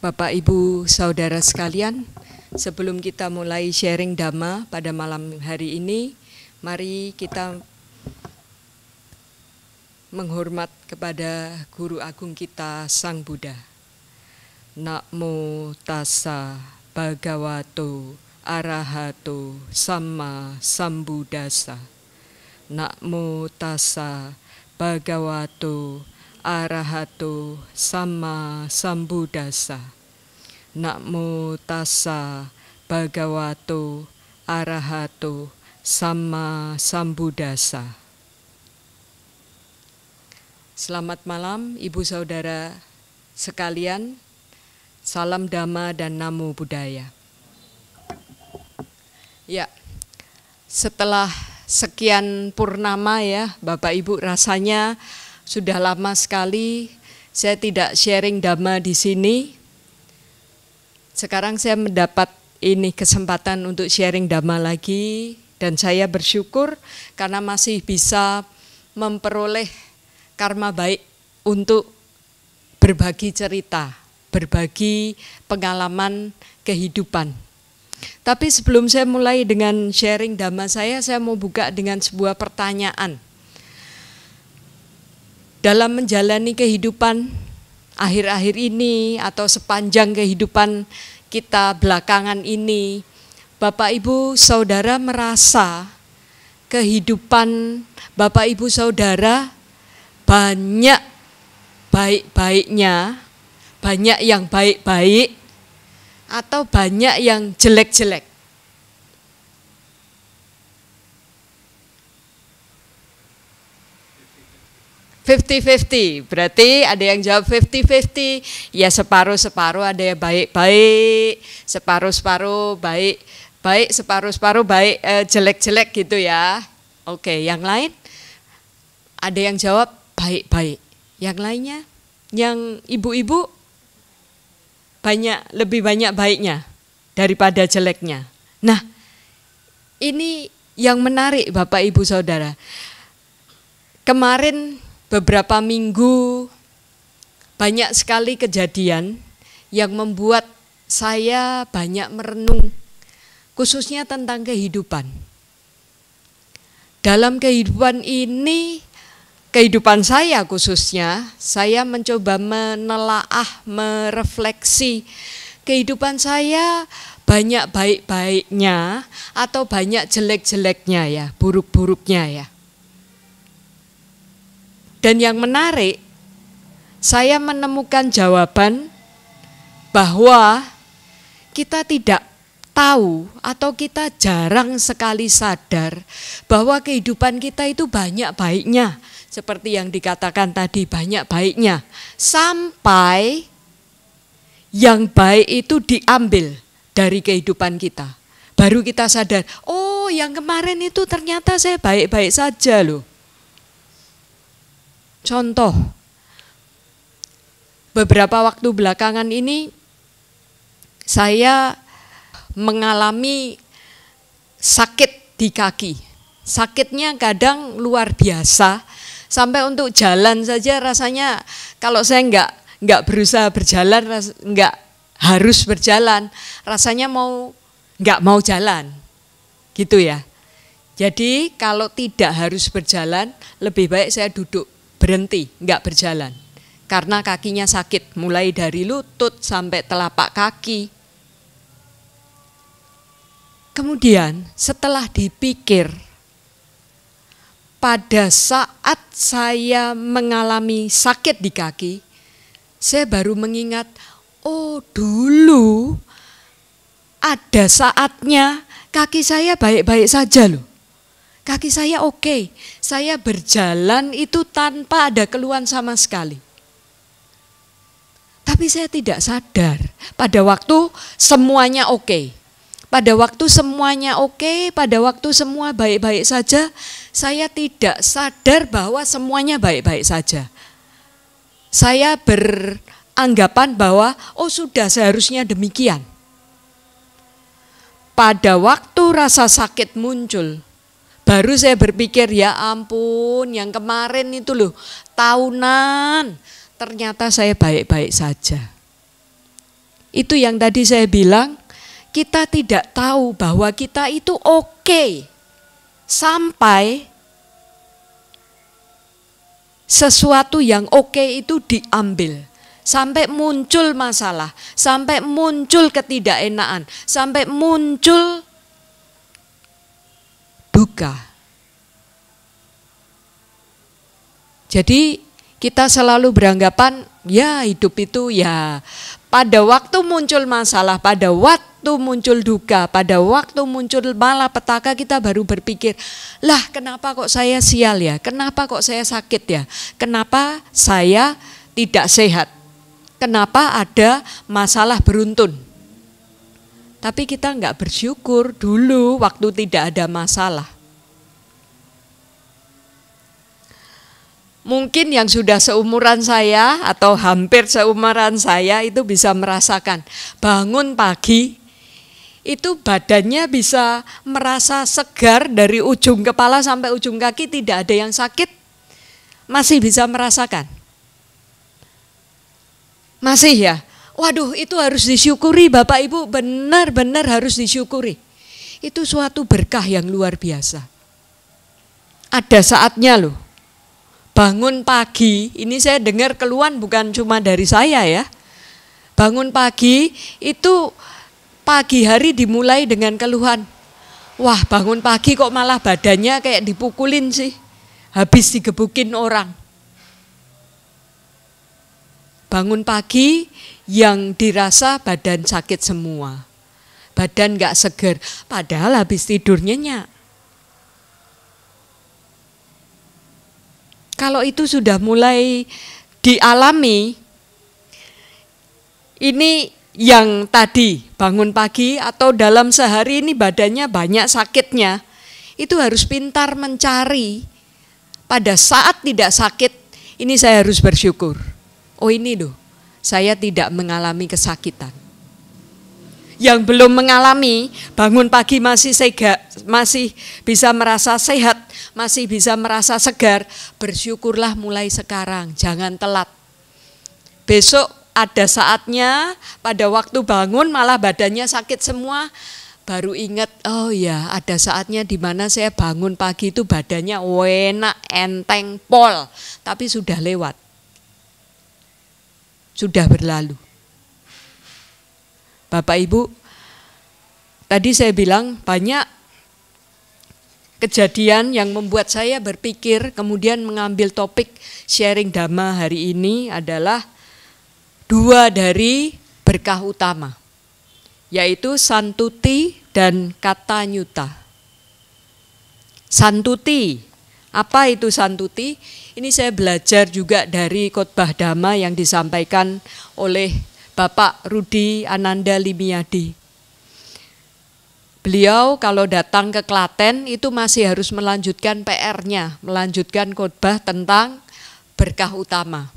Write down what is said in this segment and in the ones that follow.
Bapak, Ibu, Saudara sekalian, sebelum kita mulai sharing Dhamma pada malam hari ini, mari kita menghormat kepada Guru Agung kita, Sang Buddha. Namo tassa bhagavato arahato samma sambuddhassa. Namo tassa bhagavato arahato samma sambuddhassa. Namo tassa bhagavato arahato samma sambuddhassa. Selamat malam Ibu Saudara sekalian. Salam Dhamma dan Namo Buddhaya. Ya, setelah sekian purnama ya Bapak Ibu, rasanya sudah lama sekali saya tidak sharing Dhamma di sini. Sekarang saya mendapat ini kesempatan untuk sharing Dhamma lagi, dan saya bersyukur karena masih bisa memperoleh karma baik untuk berbagi cerita, berbagi pengalaman kehidupan. Tapi sebelum saya mulai dengan sharing Dhamma saya mau buka dengan sebuah pertanyaan. Dalam menjalani kehidupan akhir-akhir ini atau sepanjang kehidupan kita belakangan ini, Bapak Ibu Saudara merasa kehidupan Bapak Ibu Saudara banyak baik-baiknya, banyak yang baik-baik atau banyak yang jelek-jelek? Berarti ada yang jawab 50-50, ya separuh-separuh, ada yang baik-baik, separuh-separuh baik, separuh-separuh baik, jelek-jelek gitu ya. Oke, yang lain? Ada yang jawab baik-baik, yang lainnya? Yang ibu-ibu lebih banyak baiknya daripada jeleknya. Nah, ini yang menarik Bapak Ibu Saudara. Kemarin beberapa minggu banyak sekali kejadian yang membuat saya banyak merenung, khususnya tentang kehidupan. Dalam kehidupan ini, kehidupan saya khususnya, saya mencoba menelaah, merefleksi kehidupan saya banyak baik-baiknya atau banyak jelek-jeleknya ya, buruk-buruknya ya. Dan yang menarik, saya menemukan jawaban bahwa kita tidak tahu atau kita jarang sekali sadar bahwa kehidupan kita itu banyak baiknya. Seperti yang dikatakan tadi, banyak baiknya. Sampai yang baik itu diambil dari kehidupan kita. Baru kita sadar, oh yang kemarin itu ternyata saya baik-baik saja loh. Contoh, beberapa waktu belakangan ini saya mengalami sakit di kaki. Sakitnya kadang luar biasa, sampai untuk jalan saja rasanya kalau saya nggak berusaha berjalan, nggak harus berjalan, rasanya nggak mau jalan, gitu ya. Jadi kalau tidak harus berjalan, lebih baik saya duduk, berhenti, nggak berjalan. Karena kakinya sakit, mulai dari lutut sampai telapak kaki. Kemudian setelah dipikir, pada saat saya mengalami sakit di kaki, saya baru mengingat, oh dulu ada saatnya kaki saya baik-baik saja loh. Kaki saya oke, saya berjalan itu tanpa ada keluhan sama sekali. Tapi saya tidak sadar pada waktu semuanya oke. Pada waktu semuanya oke, pada waktu semua baik-baik saja, saya tidak sadar bahwa semuanya baik-baik saja. Saya beranggapan bahwa oh sudah seharusnya demikian. Pada waktu rasa sakit muncul, baru saya berpikir, ya ampun, yang kemarin itu loh, tahunan, ternyata saya baik-baik saja. Itu yang tadi saya bilang, kita tidak tahu bahwa kita itu oke sampai sesuatu yang oke itu diambil. Sampai muncul masalah, sampai muncul ketidakenaan, sampai muncul duka. Jadi kita selalu beranggapan ya hidup itu ya pada waktu muncul masalah, pada waktu muncul duka, pada waktu muncul malapetaka kita baru berpikir, lah kenapa kok saya sial ya, kenapa kok saya sakit ya, kenapa saya tidak sehat, kenapa ada masalah beruntun. Tapi kita enggak bersyukur dulu waktu tidak ada masalah. Mungkin yang sudah seumuran saya atau hampir seumuran saya itu bisa merasakan bangun pagi itu badannya bisa merasa segar dari ujung kepala sampai ujung kaki, tidak ada yang sakit, masih bisa merasakan. Masih ya? Waduh, itu harus disyukuri Bapak Ibu, benar-benar harus disyukuri. Itu suatu berkah yang luar biasa. Ada saatnya loh. Bangun pagi, ini saya dengar keluhan bukan cuma dari saya ya. Bangun pagi itu pagi hari dimulai dengan keluhan. Wah, bangun pagi kok malah badannya kayak dipukulin sih. Habis digebukin orang. Bangun pagi yang dirasa badan sakit semua. Badan gak seger, padahal habis tidur nyenyak. Kalau itu sudah mulai dialami, ini yang tadi bangun pagi atau dalam sehari ini badannya banyak sakitnya, itu harus pintar mencari. Pada saat tidak sakit, ini saya harus bersyukur. Oh ini loh, saya tidak mengalami kesakitan. Yang belum mengalami, bangun pagi masih bisa merasa sehat, masih bisa merasa segar, bersyukurlah mulai sekarang, jangan telat. Besok ada saatnya pada waktu bangun malah badannya sakit semua, baru ingat, oh ya ada saatnya di mana saya bangun pagi itu badannya enak, enteng, pol, tapi sudah lewat, sudah berlalu. Bapak Ibu, tadi saya bilang banyak kejadian yang membuat saya berpikir, kemudian mengambil topik sharing Dhamma hari ini adalah 2 dari berkah utama, yaitu Santuti dan Katanyuta. Santuti, apa itu Santuti? Ini saya belajar juga dari khotbah Dhamma yang disampaikan oleh Bapak Rudi Ananda Limiadi. Beliau kalau datang ke Klaten itu masih harus melanjutkan PR-nya, melanjutkan khotbah tentang berkah utama.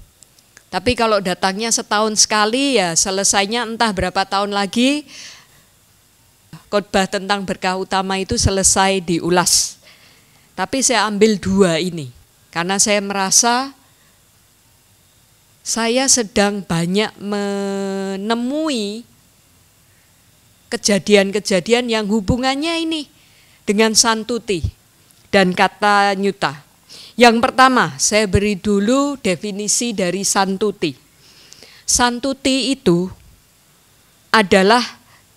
Tapi kalau datangnya setahun sekali ya selesainya entah berapa tahun lagi khotbah tentang berkah utama itu selesai diulas. Tapi saya ambil 2 ini karena saya merasa saya sedang banyak menemui kejadian-kejadian yang hubungannya ini dengan Santuti dan Katanyuta. Yang pertama, saya beri dulu definisi dari Santuti. Santuti itu adalah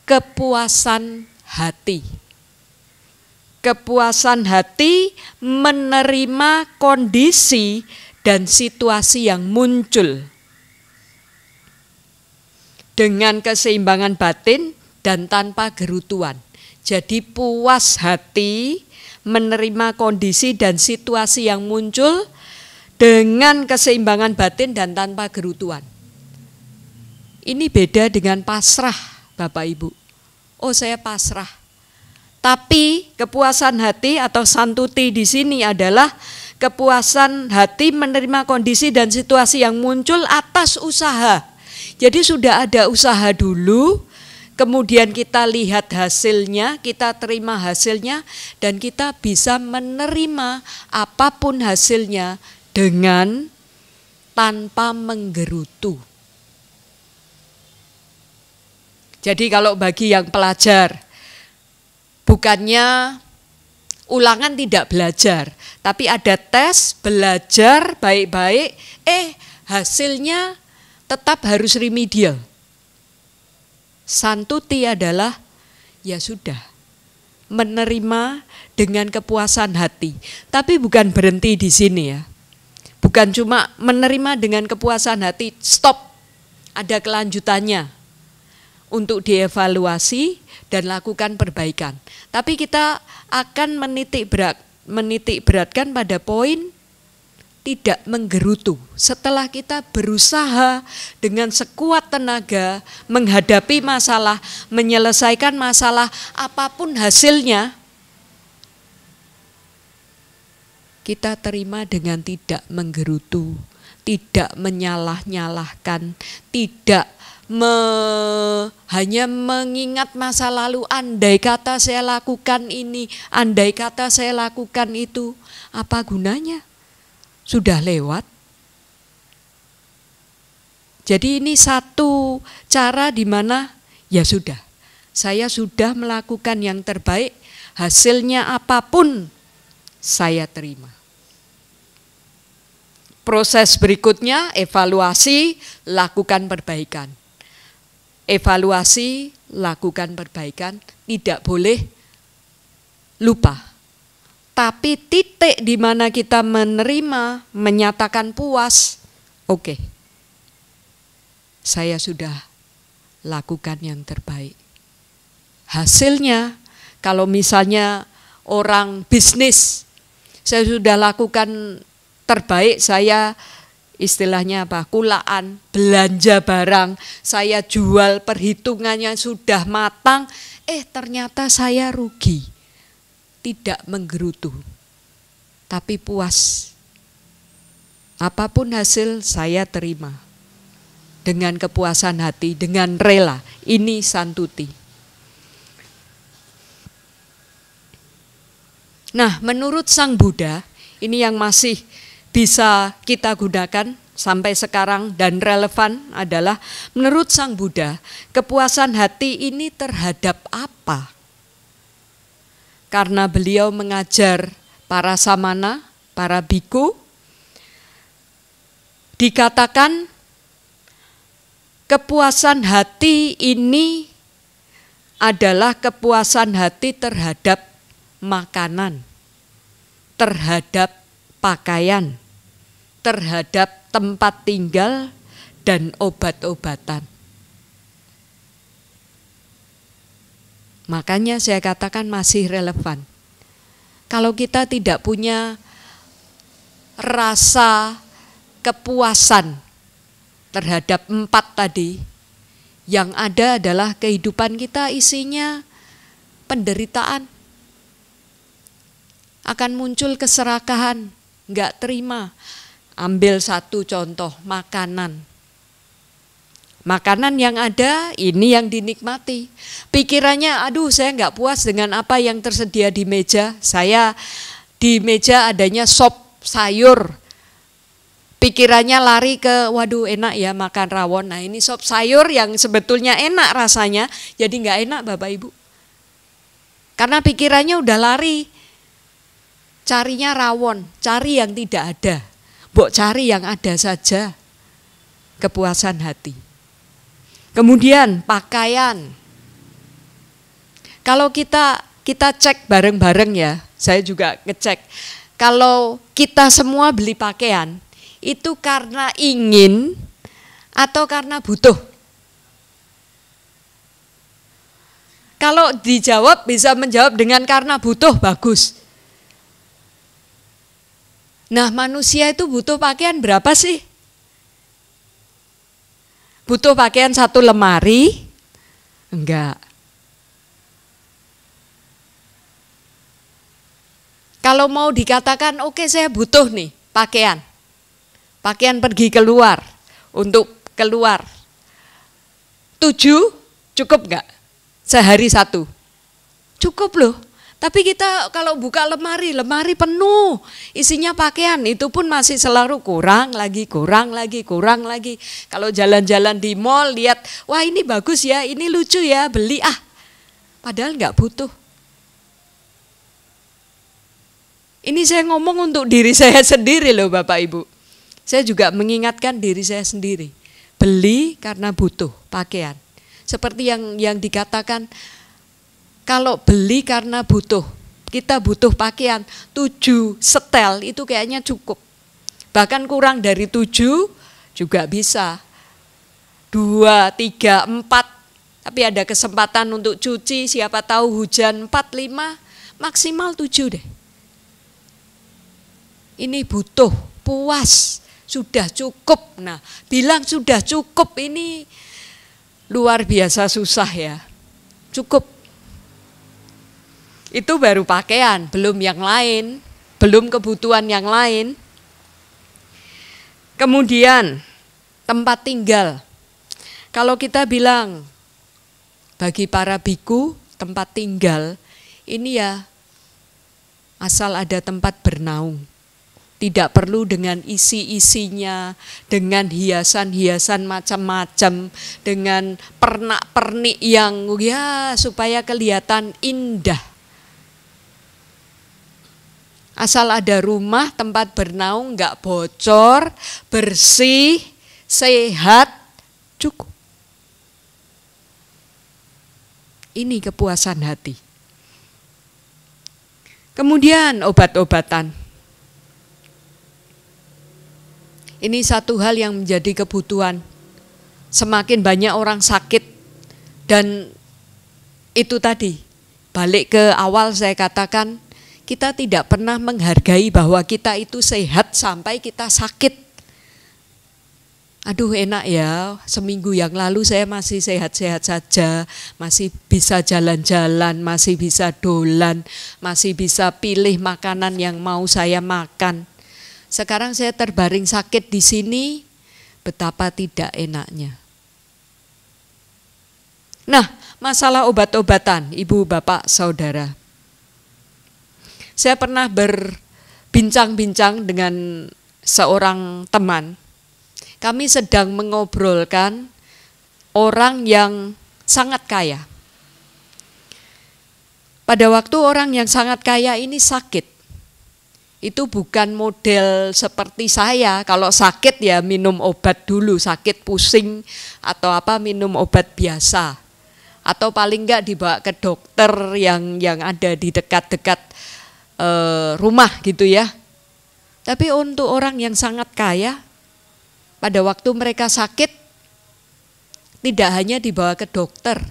kepuasan hati. Kepuasan hati menerima kondisi dan situasi yang muncul dengan keseimbangan batin dan tanpa gerutuan. Jadi puas hati menerima kondisi dan situasi yang muncul dengan keseimbangan batin dan tanpa gerutuan. Ini beda dengan pasrah, Bapak Ibu. Oh, saya pasrah. Tapi kepuasan hati atau Santuti di sini adalah kepuasan hati menerima kondisi dan situasi yang muncul atas usaha. Jadi sudah ada usaha dulu, kemudian kita lihat hasilnya, kita terima hasilnya, dan kita bisa menerima apapun hasilnya dengan tanpa menggerutu. Jadi kalau bagi yang pelajar, bukannya ulangan tidak belajar, tapi ada tes, belajar baik-baik, hasilnya tetap harus remedial. Santuti adalah ya sudah, menerima dengan kepuasan hati. Tapi bukan berhenti di sini ya. Bukan cuma menerima dengan kepuasan hati, stop. Ada kelanjutannya untuk dievaluasi dan lakukan perbaikan. Tapi kita akan menitik beratkan pada poin tidak menggerutu. Setelah kita berusaha dengan sekuat tenaga menghadapi masalah, menyelesaikan masalah, apapun hasilnya, kita terima dengan tidak menggerutu, tidak menyalah-nyalahkan, tidak hanya mengingat masa lalu, andai kata saya lakukan ini, andai kata saya lakukan itu, apa gunanya? Sudah lewat. Jadi ini satu cara di mana ya sudah, saya sudah melakukan yang terbaik, hasilnya apapun saya terima. Proses berikutnya evaluasi, lakukan perbaikan. Evaluasi, lakukan perbaikan, tidak boleh lupa. Tapi titik di mana kita menerima, menyatakan puas, oke, saya sudah lakukan yang terbaik. Hasilnya, kalau misalnya orang bisnis, saya sudah lakukan terbaik, saya istilahnya apa, kulaan, belanja barang, saya jual, perhitungannya sudah matang, ternyata saya rugi. Tidak menggerutu, tapi puas. Apapun hasil saya terima. Dengan kepuasan hati, dengan rela. Ini santuti. Nah, menurut Sang Buddha, ini yang masih bisa kita gunakan sampai sekarang dan relevan adalah menurut Sang Buddha, kepuasan hati ini terhadap apa? Karena beliau mengajar para samana, para biku, dikatakan kepuasan hati ini adalah kepuasan hati terhadap makanan, terhadap pakaian, terhadap tempat tinggal dan obat-obatan. Makanya saya katakan masih relevan. Kalau kita tidak punya rasa kepuasan terhadap 4 tadi, yang ada adalah kehidupan kita isinya penderitaan. Akan muncul keserakahan, enggak terima. Ambil satu contoh, makanan. Makanan yang ada, ini yang dinikmati. Pikirannya, aduh saya enggak puas dengan apa yang tersedia di meja. Saya di meja adanya sop sayur. Pikirannya lari ke, waduh enak ya makan rawon. Nah ini sop sayur yang sebetulnya enak rasanya, jadi enggak enak Bapak Ibu. Karena pikirannya udah lari. Carinya rawon, cari yang tidak ada. Mbok cari yang ada saja. Kepuasan hati. Kemudian pakaian. Kalau kita cek bareng-bareng ya, saya juga ngecek. Kalau kita semua beli pakaian, itu karena ingin atau karena butuh? Kalau dijawab bisa menjawab dengan karena butuh, bagus. Nah manusia itu butuh pakaian berapa sih? Butuh pakaian 1 lemari? Enggak. Kalau mau dikatakan oke, saya butuh nih pakaian. Pakaian pergi keluar, untuk keluar. 7 cukup enggak? Sehari 1. Cukup loh. Tapi kita kalau buka lemari, lemari penuh, isinya pakaian, itu pun masih selalu kurang lagi. Kalau jalan-jalan di mall lihat, wah ini bagus ya, ini lucu ya, beli ah. Padahal nggak butuh. Ini saya ngomong untuk diri saya sendiri loh Bapak Ibu. Saya juga mengingatkan diri saya sendiri. Beli karena butuh pakaian. Seperti yang dikatakan, kalau beli karena butuh, kita butuh pakaian 7 setel itu kayaknya cukup. Bahkan kurang dari 7 juga bisa. 2, 3, 4, tapi ada kesempatan untuk cuci, siapa tahu hujan 4, 5, maksimal 7 deh. Ini butuh, puas, sudah cukup. Nah, bilang sudah cukup ini luar biasa susah ya. Cukup. Itu baru pakaian, belum yang lain, belum kebutuhan yang lain. Kemudian tempat tinggal. Kalau kita bilang bagi para biku tempat tinggal ini ya asal ada tempat bernaung. Tidak perlu dengan isi-isinya, dengan hiasan-hiasan macam-macam, dengan pernak-pernik yang ya supaya kelihatan indah. Asal ada rumah, tempat bernaung, enggak bocor, bersih, sehat, cukup. Ini kepuasan hati. Kemudian obat-obatan. Ini satu hal yang menjadi kebutuhan. Semakin banyak orang sakit dan itu tadi, balik ke awal saya katakan, kita tidak pernah menghargai bahwa kita itu sehat sampai kita sakit. Aduh enak ya, seminggu yang lalu saya masih sehat-sehat saja, masih bisa jalan-jalan, masih bisa dolan, masih bisa pilih makanan yang mau saya makan. Sekarang saya terbaring sakit di sini, betapa tidak enaknya. Nah, masalah obat-obatan, Ibu, Bapak, Saudara. Saya pernah berbincang-bincang dengan seorang teman. Kami sedang mengobrolkan orang yang sangat kaya. Pada waktu orang yang sangat kaya ini sakit. Itu bukan model seperti saya. Kalau sakit ya minum obat dulu, sakit pusing atau apa minum obat biasa. Atau paling enggak dibawa ke dokter yang ada di dekat-dekat rumah gitu ya. Tapi untuk orang yang sangat kaya, pada waktu mereka sakit tidak hanya dibawa ke dokter,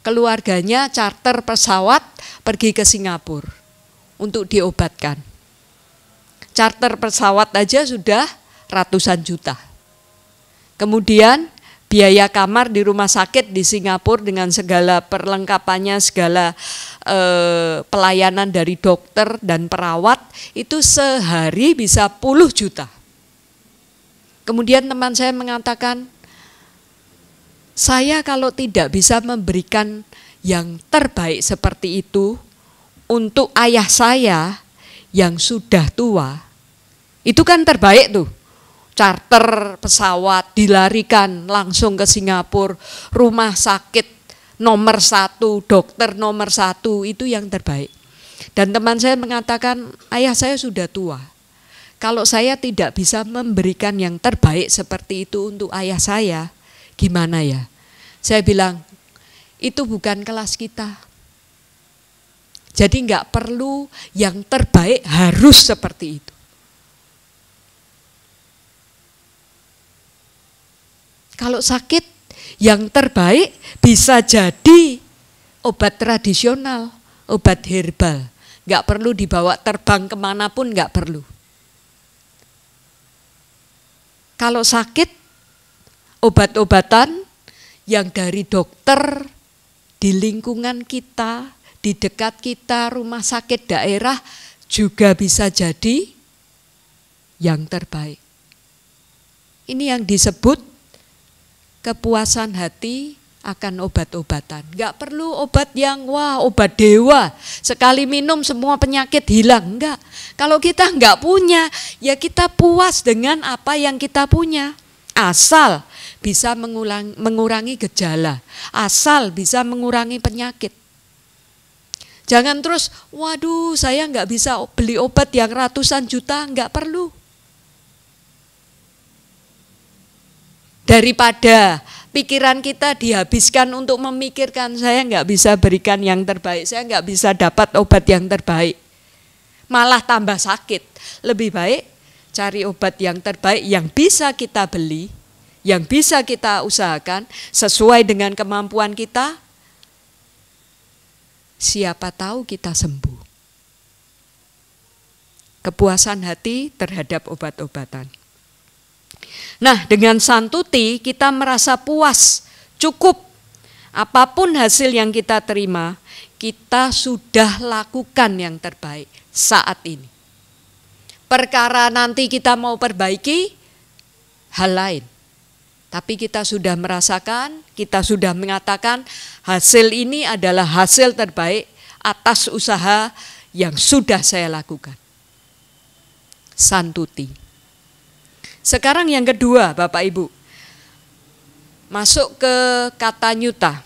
keluarganya charter pesawat pergi ke Singapura untuk diobatkan. Charter pesawat aja sudah ratusan juta. Kemudian biaya kamar di rumah sakit di Singapura dengan segala perlengkapannya, segala pelayanan dari dokter dan perawat itu sehari bisa puluh juta. Kemudian teman saya mengatakan, saya kalau tidak bisa memberikan yang terbaik seperti itu untuk ayah saya yang sudah tua, itu kan terbaik tuh. Charter pesawat, dilarikan langsung ke Singapura, rumah sakit nomor 1, dokter nomor 1, itu yang terbaik. Dan teman saya mengatakan, ayah saya sudah tua. Kalau saya tidak bisa memberikan yang terbaik seperti itu untuk ayah saya, gimana ya? Saya bilang, itu bukan kelas kita. Jadi enggak perlu yang terbaik harus seperti itu. Kalau sakit, yang terbaik bisa jadi obat tradisional, obat herbal. Enggak perlu dibawa terbang kemanapun, enggak perlu. Kalau sakit, obat-obatan yang dari dokter, di lingkungan kita, di dekat kita, rumah sakit daerah juga bisa jadi yang terbaik. Ini yang disebut kepuasan hati akan obat-obatan. Enggak perlu obat yang wah obat dewa, sekali minum semua penyakit hilang. Enggak. Kalau kita enggak punya, ya kita puas dengan apa yang kita punya. Asal bisa mengurangi gejala, asal bisa mengurangi penyakit. Jangan terus, waduh saya enggak bisa beli obat yang ratusan juta, enggak perlu. Daripada pikiran kita dihabiskan untuk memikirkan saya nggak bisa berikan yang terbaik, saya nggak bisa dapat obat yang terbaik, malah tambah sakit. Lebih baik cari obat yang terbaik yang bisa kita beli, yang bisa kita usahakan sesuai dengan kemampuan kita. Siapa tahu kita sembuh. Kepuasan hati terhadap obat-obatan. Nah, dengan santuti kita merasa puas, cukup. Apapun hasil yang kita terima, kita sudah lakukan yang terbaik saat ini. Perkara nanti kita mau perbaiki, hal lain. Tapi kita sudah merasakan, kita sudah mengatakan hasil ini adalah hasil terbaik atas usaha yang sudah saya lakukan. Santuti. Sekarang yang kedua Bapak Ibu, masuk ke kata nyuta.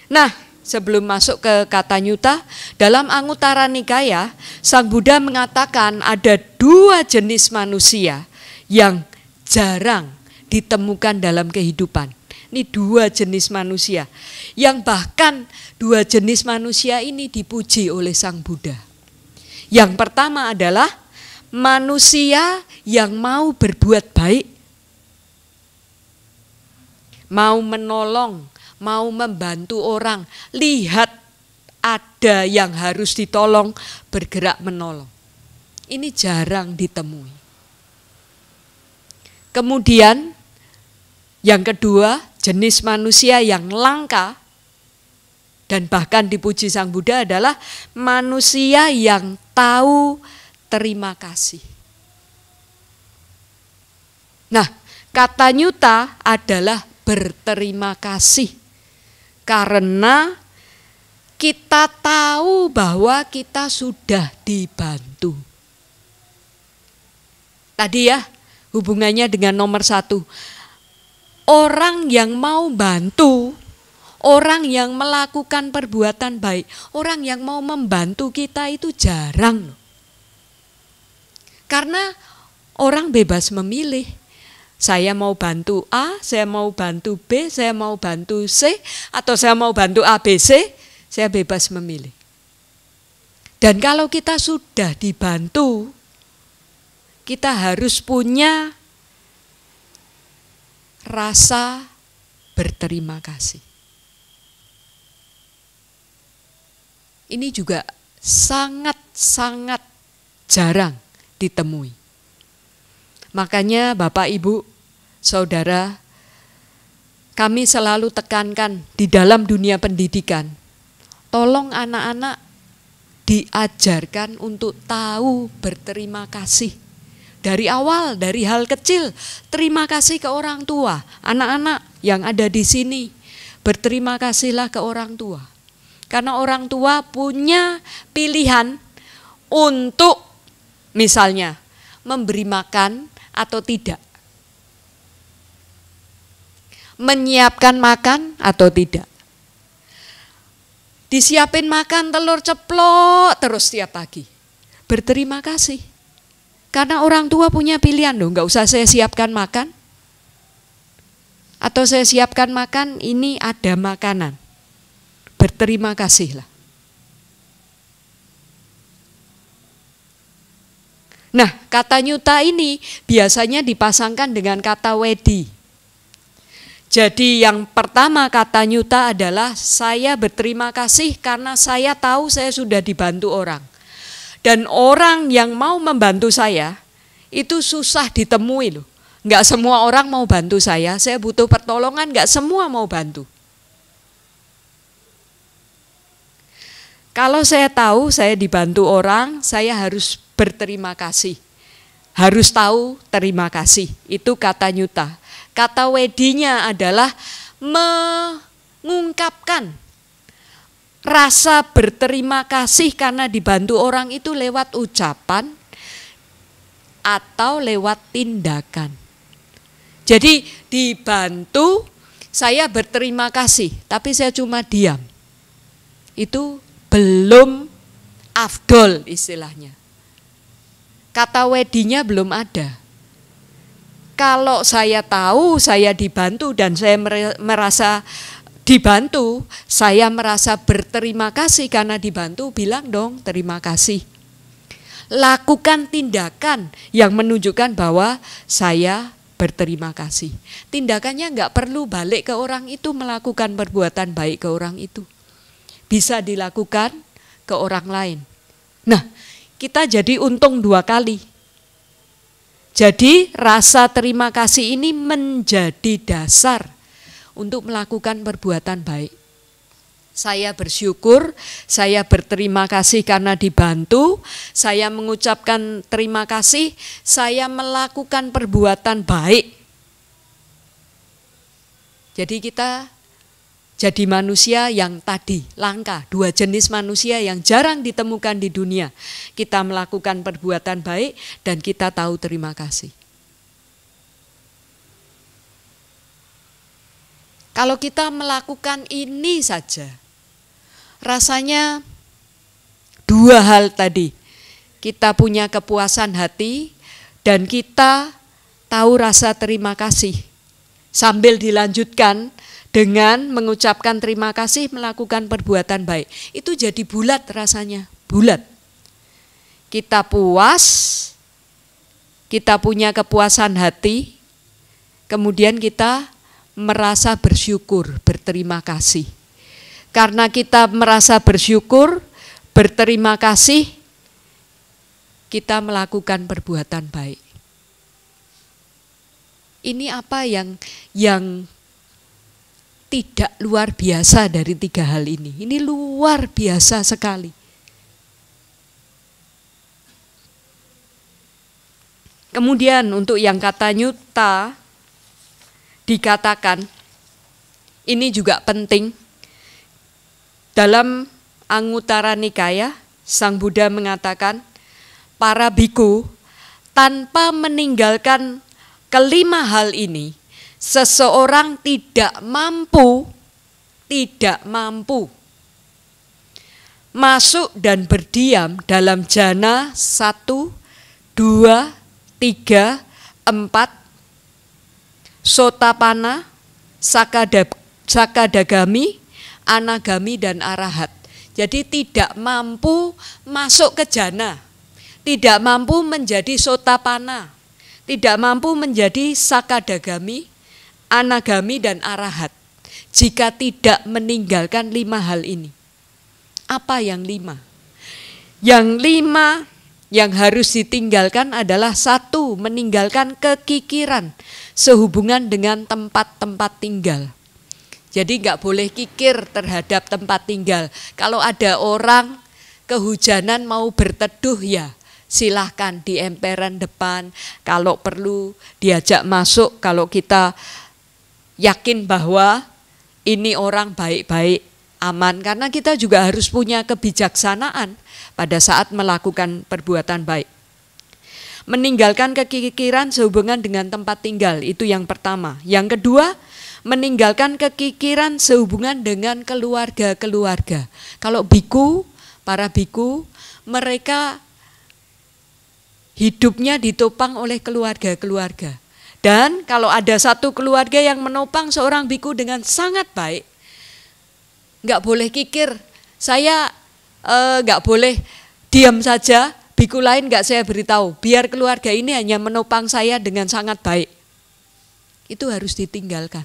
Nah, sebelum masuk ke kata nyuta, dalam Anguttara Nikaya, Sang Buddha mengatakan ada 2 jenis manusia yang jarang ditemukan dalam kehidupan. Ini 2 jenis manusia, yang bahkan 2 jenis manusia ini dipuji oleh Sang Buddha. Yang pertama adalah manusia yang mau berbuat baik, mau menolong, mau membantu orang, lihat ada yang harus ditolong, bergerak menolong. Ini jarang ditemui. Kemudian yang kedua, jenis manusia yang langka dan bahkan dipuji Sang Buddha adalah manusia yang tahu terima kasih. Nah, kata nyuta adalah berterima kasih. Karena kita tahu bahwa kita sudah dibantu. Tadi ya, hubungannya dengan nomor 1. Orang yang mau bantu, orang yang melakukan perbuatan baik, orang yang mau membantu kita itu jarang loh. Karena orang bebas memilih, saya mau bantu A, saya mau bantu B, saya mau bantu C, atau saya mau bantu ABC, saya bebas memilih. Dan kalau kita sudah dibantu, kita harus punya rasa berterima kasih. Ini juga sangat-sangat jarang ditemui. Makanya Bapak Ibu, Saudara, kami selalu tekankan di dalam dunia pendidikan, tolong anak-anak diajarkan untuk tahu berterima kasih. Dari awal, dari hal kecil, terima kasih ke orang tua. Anak-anak yang ada di sini, berterima kasihlah ke orang tua. Karena orang tua punya pilihan untuk misalnya memberi makan atau tidak, menyiapkan makan atau tidak. Disiapin makan telur ceplok terus tiap pagi. Berterima kasih. Karena orang tua punya pilihan loh, nggak usah saya siapkan makan. Atau saya siapkan makan, ini ada makanan. Berterima kasihlah. Nah, kata nyuta ini biasanya dipasangkan dengan kata wedi. Jadi yang pertama kata nyuta adalah saya berterima kasih karena saya tahu saya sudah dibantu orang. Dan orang yang mau membantu saya itu susah ditemui loh. Enggak semua orang mau bantu saya butuh pertolongan, enggak semua mau bantu. Kalau saya tahu saya dibantu orang, saya harus berterima kasih. Harus tahu terima kasih. Itu kata nyuta. Kata wedinya adalah mengungkapkan mengungkapkan rasa berterima kasih karena dibantu orang itu lewat ucapan atau lewat tindakan. Jadi dibantu, saya berterima kasih, tapi saya cuma diam. Itu belum afdol istilahnya. Kata wedinya belum ada. Kalau saya tahu saya dibantu dan saya merasa dibantu, saya merasa berterima kasih karena dibantu, bilang dong terima kasih. Lakukan tindakan yang menunjukkan bahwa saya berterima kasih. Tindakannya enggak perlu balik ke orang itu melakukan perbuatan baik ke orang itu. Bisa dilakukan ke orang lain. Nah, kita jadi untung 2 kali. Jadi rasa terima kasih ini menjadi dasar untuk melakukan perbuatan baik. Saya bersyukur, saya berterima kasih karena dibantu, saya mengucapkan terima kasih, saya melakukan perbuatan baik. Jadi kita jadi manusia yang tadi langka, 2 jenis manusia yang jarang ditemukan di dunia. Kita melakukan perbuatan baik dan kita tahu terima kasih. Kalau kita melakukan ini saja, rasanya 2 hal tadi. Kita punya kepuasan hati dan kita tahu rasa terima kasih. Sambil dilanjutkan dengan mengucapkan terima kasih, melakukan perbuatan baik. Itu jadi bulat rasanya, bulat. Kita puas, kita punya kepuasan hati, kemudian kita merasa bersyukur, berterima kasih. Karena kita merasa bersyukur, berterima kasih, kita melakukan perbuatan baik. Ini apa yang tidak luar biasa dari 3 hal ini. Ini luar biasa sekali. Kemudian untuk yang kata nyuta, dikatakan, ini juga penting. Dalam Anguttara Nikaya, Sang Buddha mengatakan, para biku tanpa meninggalkan kelima hal ini, seseorang tidak mampu masuk dan berdiam dalam jana 1, 2, 3, 4, Sotapana, Sakadagami, Anagami dan Arahat. Jadi tidak mampu masuk ke jana, tidak mampu menjadi Sotapana, tidak mampu menjadi Sakadagami, Anagami dan Arahat jika tidak meninggalkan 5 hal ini. Apa yang 5? Yang 5 yang harus ditinggalkan adalah 1, meninggalkan kekikiran sehubungan dengan tempat-tempat tinggal. Jadi enggak boleh kikir terhadap tempat tinggal. Kalau ada orang kehujanan mau berteduh, ya silahkan di emperan depan. Kalau perlu diajak masuk, kalau kita yakin bahwa ini orang baik-baik, aman. Karena kita juga harus punya kebijaksanaan pada saat melakukan perbuatan baik. Meninggalkan kekikiran sehubungan dengan tempat tinggal, itu yang pertama. Yang kedua, meninggalkan kekikiran sehubungan dengan keluarga-keluarga. Kalau biku, para biku, mereka hidupnya ditopang oleh keluarga-keluarga. Dan kalau ada satu keluarga yang menopang seorang biku dengan sangat baik, enggak boleh kikir, saya enggak boleh diam saja, biku lain enggak saya beritahu, biar keluarga ini hanya menopang saya dengan sangat baik. Itu harus ditinggalkan.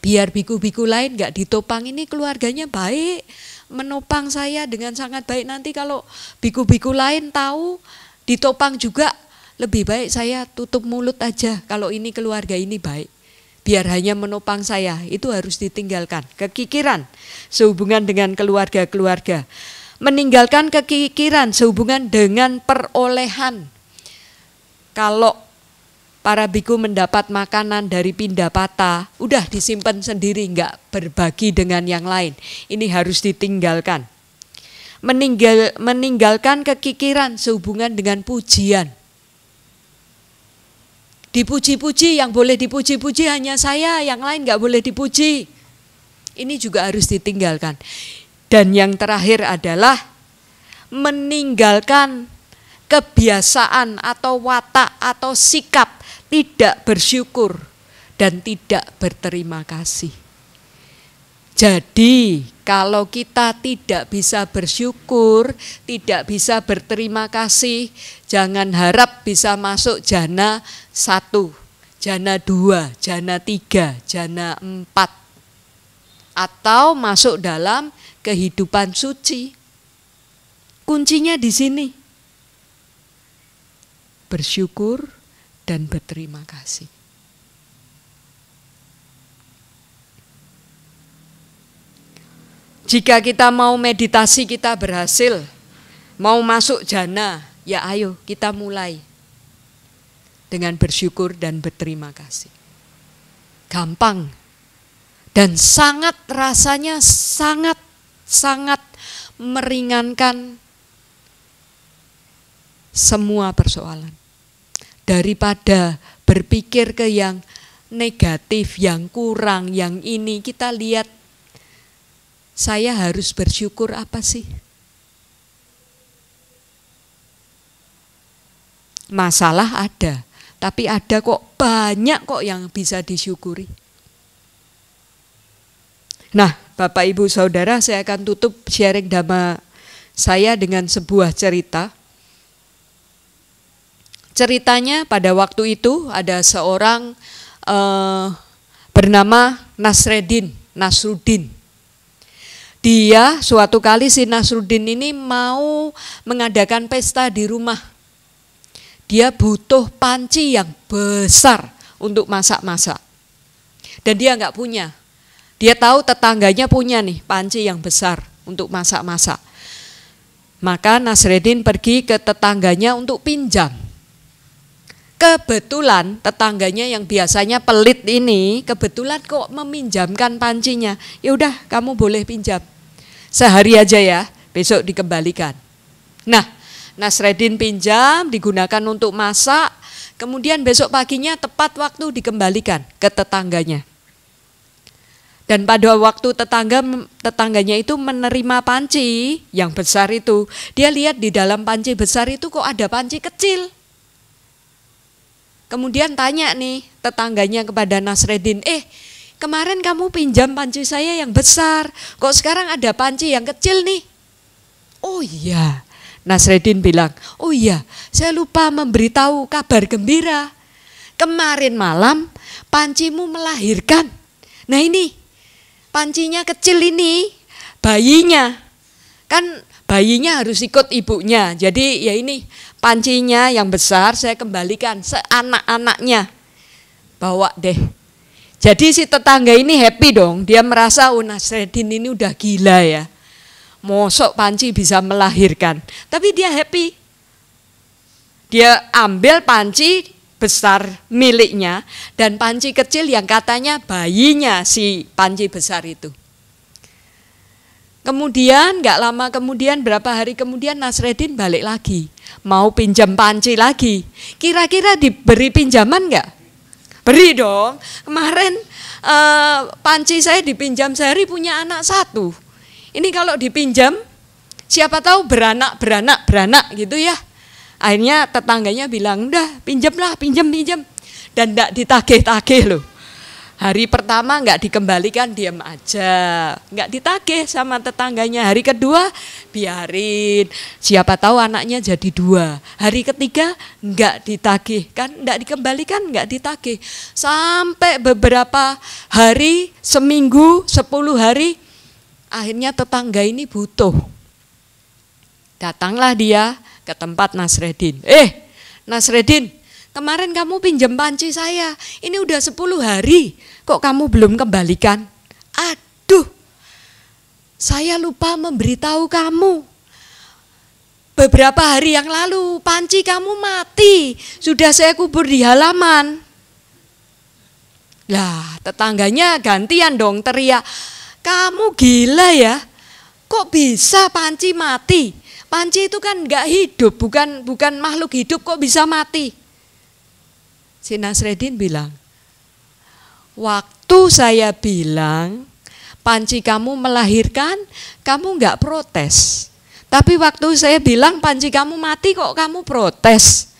Biar biku-biku lain enggak ditopang, ini keluarganya baik, menopang saya dengan sangat baik. Nanti kalau biku-biku lain tahu ditopang juga, lebih baik saya tutup mulut aja kalau ini keluarga ini baik. Biar hanya menopang saya, itu harus ditinggalkan. Kekikiran sehubungan dengan keluarga-keluarga. Meninggalkan kekikiran sehubungan dengan perolehan. Kalau para biku mendapat makanan dari Pindapata, udah disimpan sendiri, enggak berbagi dengan yang lain. Ini harus ditinggalkan. Meninggalkan kekikiran sehubungan dengan pujian. Dipuji-puji, yang boleh dipuji-puji hanya saya, yang lain enggak boleh dipuji. Ini juga harus ditinggalkan. Dan yang terakhir adalah meninggalkan kebiasaan atau watak atau sikap tidak bersyukur dan tidak berterima kasih. Jadi kalau kita tidak bisa bersyukur, tidak bisa berterima kasih, jangan harap bisa masuk jana 1, jana 2, jana 3, jana 4. Atau masuk dalam kehidupan suci. Kuncinya di sini. Bersyukur dan berterima kasih. Jika kita mau meditasi kita berhasil, mau masuk jana, ya ayo kita mulai dengan bersyukur dan berterima kasih. Gampang dan sangat rasanya sangat meringankan semua persoalan. Daripada berpikir ke yang negatif, yang kurang, yang ini, kita lihat saya harus bersyukur apa sih? Masalah ada, tapi ada kok banyak kok yang bisa disyukuri. Nah, Bapak Ibu Saudara, saya akan tutup sharing dhamma saya dengan sebuah cerita. Ceritanya pada waktu itu ada seorang bernama Nasruddin. Dia suatu kali si Nasruddin ini mau mengadakan pesta di rumah. Dia butuh panci yang besar untuk masak-masak. Dan dia enggak punya. Dia tahu tetangganya punya nih panci yang besar untuk masak-masak. Maka Nasruddin pergi ke tetangganya untuk pinjam. Kebetulan tetangganya yang biasanya pelit ini kebetulan kok meminjamkan pancinya. Ya udah, kamu boleh pinjam. Sehari aja ya, besok dikembalikan. Nah, Nasruddin pinjam digunakan untuk masak, kemudian besok paginya tepat waktu dikembalikan ke tetangganya. Dan pada waktu tetangganya itu menerima panci yang besar itu, dia lihat di dalam panci besar itu kok ada panci kecil. Kemudian tanya nih tetangganya kepada Nasruddin, kemarin kamu pinjam panci saya yang besar, kok sekarang ada panci yang kecil nih? Oh iya, Nasruddin bilang, oh iya, saya lupa memberitahu kabar gembira. Kemarin malam pancimu melahirkan. Nah ini, pancinya kecil ini, bayinya. Kan bayinya harus ikut ibunya, jadi ya ini pancinya yang besar saya kembalikan seanak-anaknya. Bawa deh. Jadi si tetangga ini happy dong, dia merasa Nasruddin ini udah gila ya. Mosok panci bisa melahirkan, tapi dia happy. Dia ambil panci besar miliknya dan panci kecil yang katanya bayinya si panci besar itu. Kemudian gak lama kemudian, berapa hari kemudian Nasruddin balik lagi. Mau pinjam panci lagi. Kira-kira diberi pinjaman gak? Beri dong. Kemarin panci saya dipinjam sehari punya anak 1. Ini kalau dipinjam siapa tahu beranak gitu ya. Akhirnya tetangganya bilang, udah pinjamlah, pinjam. Dan gak ditagih-tagih loh. Hari pertama nggak dikembalikan, diam aja, nggak ditagih sama tetangganya. Hari kedua biarin, siapa tahu anaknya jadi 2. Hari ketiga nggak ditagih, kan nggak dikembalikan, nggak ditagih. Sampai beberapa hari, seminggu, 10 hari, akhirnya tetangga ini butuh. Datanglah dia ke tempat Nasruddin. Nasruddin, kemarin kamu pinjam panci saya, ini udah 10 hari, kok kamu belum kembalikan? Aduh, saya lupa memberitahu kamu. beberapa hari yang lalu, panci kamu mati, sudah saya kubur di halaman. Lah, tetangganya gantian dong teriak, kamu gila ya, kok bisa panci mati? Panci itu kan nggak hidup, bukan makhluk hidup, kok bisa mati? Si Nasreddin bilang, waktu saya bilang panci kamu melahirkan, kamu nggak protes. Tapi waktu saya bilang panci kamu mati, kok kamu protes.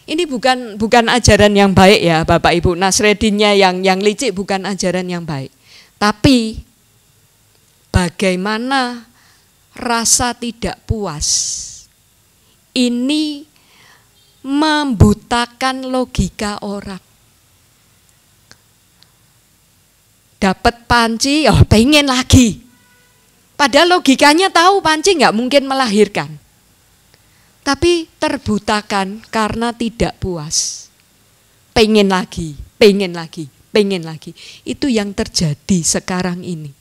Ini bukan ajaran yang baik ya Bapak Ibu. Nasreddinnya yang licik, bukan ajaran yang baik. Tapi bagaimana rasa tidak puas ini membutakan logika orang. Dapat panci, oh pengen lagi. Padahal logikanya tahu panci nggak mungkin melahirkan. Tapi terbutakan karena tidak puas. Pengen lagi, pengen lagi, pengen lagi. Itu yang terjadi sekarang ini.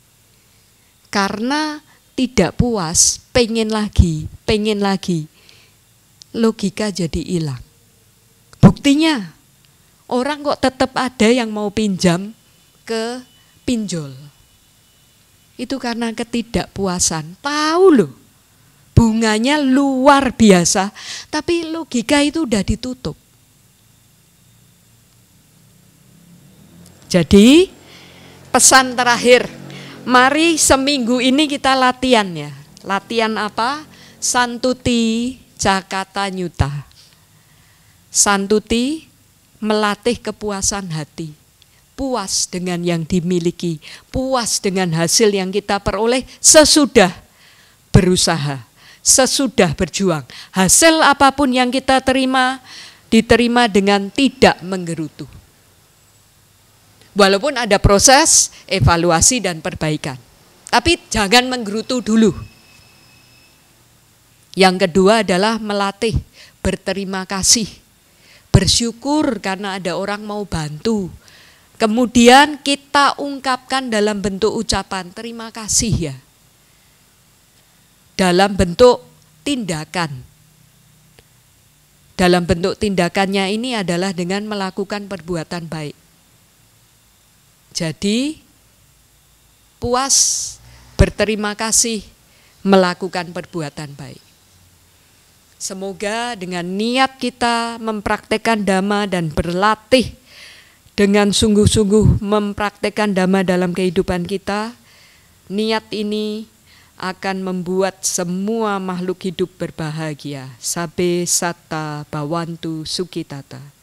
Karena tidak puas, pengen lagi, pengen lagi. Logika jadi hilang. Buktinya, orang kok tetap ada yang mau pinjam ke pinjol. Itu karena ketidakpuasan. Tahu loh, bunganya luar biasa, tapi logika itu udah ditutup. Jadi pesan terakhir, mari seminggu ini kita latihan ya. Latihan apa? Santuti Cakata Nyuta. Santuti melatih kepuasan hati. Puas dengan yang dimiliki, puas dengan hasil yang kita peroleh sesudah berusaha, sesudah berjuang. Hasil apapun yang kita terima, diterima dengan tidak menggerutu. Walaupun ada proses evaluasi dan perbaikan, tapi jangan menggerutu dulu. Yang kedua adalah melatih berterima kasih, bersyukur karena ada orang mau bantu. Kemudian kita ungkapkan dalam bentuk ucapan terima kasih ya. Dalam bentuk tindakan. Dalam bentuk tindakannya ini adalah dengan melakukan perbuatan baik. Jadi puas, berterima kasih, melakukan perbuatan baik. Semoga dengan niat kita mempraktekkan Dhamma dan berlatih dengan sungguh-sungguh mempraktekkan Dhamma dalam kehidupan kita, niat ini akan membuat semua makhluk hidup berbahagia. Sabbe satta bhavantu sukhitata.